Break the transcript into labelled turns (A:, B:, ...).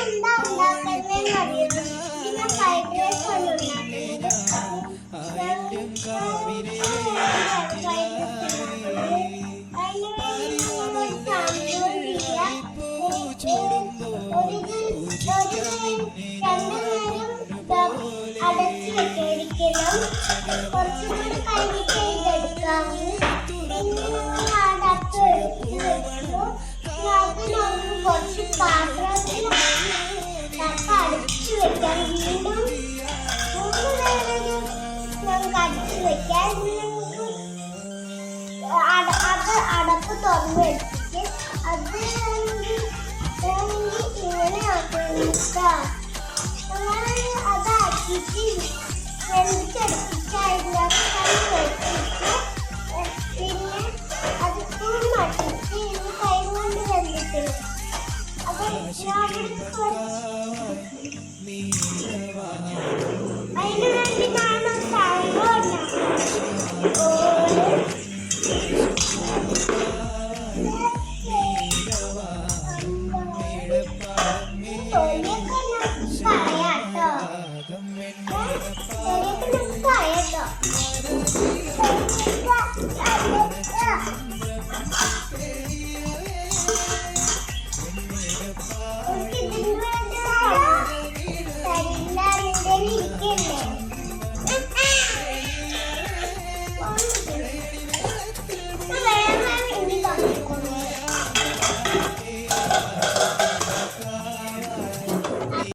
A: എന്താ ഉണ്ടാക്കുന്നതെന്ന് അറിയാം. പിന്നെ ഫ്രൈഡ് റൈസ് ആണ് ഉണ്ടാക്കുന്നത്. അടച്ചു വെക്കണം. കുറച്ചും കൂടി കഴിഞ്ഞിട്ട് ഇതെടുക്കാവുന്ന. പിന്നെ അടപ്പ് എടുത്ത് വെച്ചു. അതിനൊന്ന് കുറച്ച് പാത്രത്തിൽ അടച്ചു വെക്കാം. വീണ്ടും 3 നേരം നമുക്ക് അടച്ചു വെക്കാം. അത് അടപ്പ് തുറന്ന് വെച്ചിട്ട് അത് ഇങ്ങനെ ആക്കണം. അതാക്കിയിട്ട് വെന്തിച്ചെടുത്തിട്ട് അതിനകത്ത് വെച്ചിട്ട് പിന്നെ അത് മട്ടിട്ട് ഇനി കൈ കൊണ്ട് വെന്തിട്ട് അത്